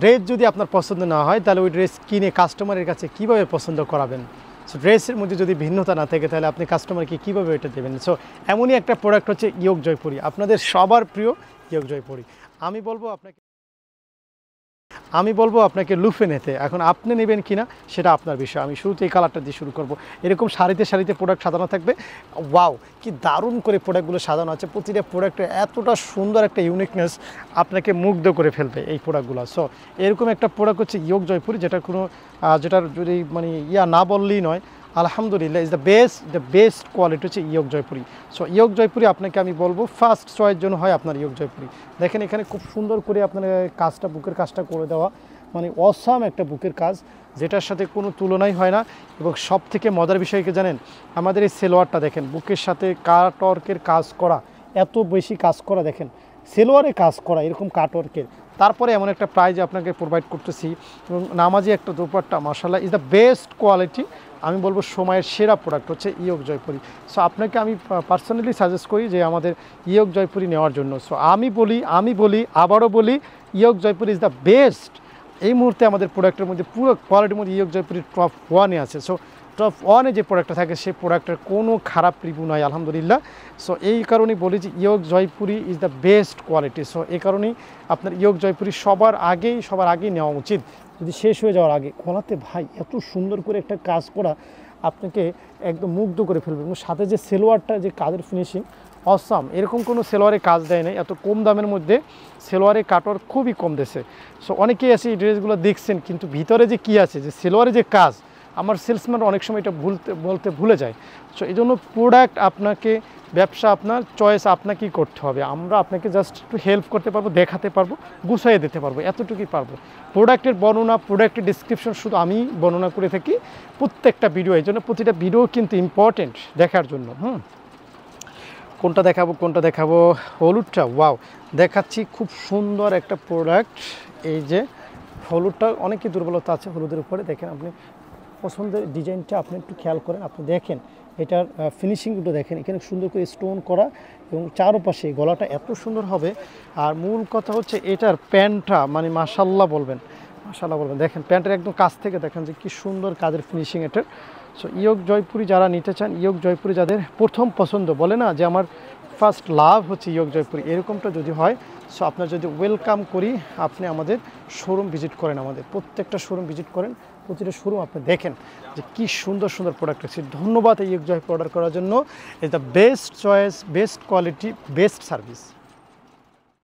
Dress যদি আপনার পছন্দ না হয় তাহলে ওই ড্রেস কিনে কাস্টমারের কাছে কীভাবে পছন্দ করাবেন? সো ড্রেসের মধ্যে যদি ভিন্নতা না থাকে তাহলে আপনি কাস্টমারকে কীভাবে এটা দেবেন? সো এমনই একটা প্রোডাক্ট হচ্ছে ইয়োগ জয়পুরি, আপনাদের সবার প্রিয় ইয়োগ জয়পুরি। আমি বলবো আপনাকে লুফে নিতে। এখন আপনি নেবেন কিনা সেটা আপনার বিষয়। আমি শুরুতে এই কালারটা দিয়ে শুরু করব। এরকম সারিতে সারিতে প্রোডাক্ট সাজানো থাকবে। ওয়াও, কি দারুণ করে প্রোডাক্টগুলো সাজানো আছে। প্রতিটা প্রোডাক্টে এতটা সুন্দর একটা ইউনিকনেস আপনাকে মুগ্ধ করে ফেলবে এই প্রোডাক্টগুলো। সো এরকম একটা প্রোডাক্ট হচ্ছে ইয়োগ জয়পুরি, যেটার যদি মানে না বললেই নয়, আলহামদুলিল্লাহ ইজ দ্য বেস্ট কোয়ালিটি হচ্ছে yoke Jaipuri. So yoke Jaipuri আপনাকে আমি বলবো ফার্স্ট চয়েস জন্য হয় আপনার ইয়োগ জয়পুরি। দেখেন এখানে খুব সুন্দর করে আপনার কাজটা, বুকের কাজটা করে দেওয়া, মানে অসাম একটা বুকের কাজ যেটার সাথে কোনো তুলনাই হয় না। এবং সব থেকে মজার বিষয় কি জানেন, আমাদের এই সেলোয়ারটা দেখেন, বুকের সাথে কাটওয়ার্কের কাজ করা, এত বেশি কাজ করা, দেখেন সেলোয়ারে কাজ করা এরকম কাটওয়ার্কের, তারপরে এমন একটা প্রাইজ আপনাকে প্রোভাইড করতেছি। এবং নামাজি একটা দোপাট্টা, মাশাআল্লাহ ইজ দ্য বেস্ট কোয়ালিটি। আমি বলবো সময়ের সেরা প্রোডাক্ট হচ্ছে ইয়োগ জয়পুরি। সো আপনাকে আমি পার্সোনালি সাজেস্ট করি যে আমাদের ইয়োগ জয়পুরি নেওয়ার জন্য। সো আমি বলি আবারও বলি, yoke Jaipuri is the best. এই মুহূর্তে আমাদের প্রোডাক্টের মধ্যে পুরো কোয়ালিটির মধ্যে ইয়োগ জয়পুরি টপ 1-এ আছে। সো টপ 1-এ যে প্রোডাক্টটা থাকে সেই প্রোডাক্টের কোনো খারাপ রিভিউ নয় আলহামদুলিল্লাহ। সো এই কারণেই বলি যে yoke Jaipuri is the best quality. So এই কারণেই আপনার ইয়োগ জয়পুরি সবার আগেই নেওয়া উচিত, যদি শেষ হয়ে যাওয়ার আগে। খোলাতে ভাই এত সুন্দর করে একটা কাজ করা আপনাকে একদম মুগ্ধ করে ফেলবে। এবং সাথে যে সেলোয়ারটা, যে কাজের ফিনিশিং অসাম, এরকম কোনো সেলোয়ারে কাজ দেয় নাই। এত কম দামের মধ্যে সেলোয়ারে কাটওয়ার খুবই কম দেশে। সো অনেকেই আছে এই ড্রেসগুলো দেখছেন, কিন্তু ভিতরে যে কী আছে, যে সেলোয়ারে যে কাজ, আমার সেলসম্যান অনেক সময় এটা বলতে ভুলে যায়। সো এই জন্য প্রোডাক্ট আপনাকে, ব্যবসা আপনার, চয়েস আপনাকেই করতে হবে। আমরা আপনাকে জাস্ট একটু হেল্প করতে পারবো, দেখাতে পারবো, গুছাইয়ে দিতে পারবো, এতটুকুই পারবো। প্রোডাক্টের বর্ণনা, প্রোডাক্টের ডিসক্রিপশন শুধু আমি বর্ণনা করে থাকি প্রত্যেকটা ভিডিও। এই জন্য প্রতিটা ভিডিও কিন্তু ইম্পর্টেন্ট দেখার জন্য। কোনটা দেখাবো? হলুদটা, ওয়াও দেখাচ্ছি, খুব সুন্দর একটা প্রোডাক্ট। এই যে হলুদটা, অনেকই দুর্বলতা আছে হলুদের উপরে। দেখেন আপনি পছন্দের ডিজাইনটা আপনি একটু খেয়াল করেন, আপনি দেখেন এটার ফিনিশিংগুলো দেখেন, এখানে সুন্দর করে স্টোন করা এবং চারপাশে গলাটা এত সুন্দর হবে। আর মূল কথা হচ্ছে এটার প্যান্টটা, মানে মাশাআল্লাহ বলবেন। দেখেন প্যান্টের একদম কাছ থেকে দেখেন যে কি সুন্দর কাজের ফিনিশিং এটার। সো ইয়োগ জয়পুরি যারা নিতে চান, ইয়োগ জয়পুরি যাদের প্রথম পছন্দ, বলে না যে আমার ফার্স্ট লাভ হচ্ছে ইয়োগ জয়পুরি, এরকমটা যদি হয়, সো আপনার যদি ওয়েলকাম করি, আপনি আমাদের শোরুম ভিজিট করেন, আমাদের প্রত্যেকটা শোরুম ভিজিট করেন, প্রতিটা শোরুম আপনি দেখেন যে কী সুন্দর সুন্দর প্রোডাক্ট আছে। ধন্যবাদ এই ইয়োগ জয়পুরি অর্ডার করার জন্য। Is the best choice, best quality, best service.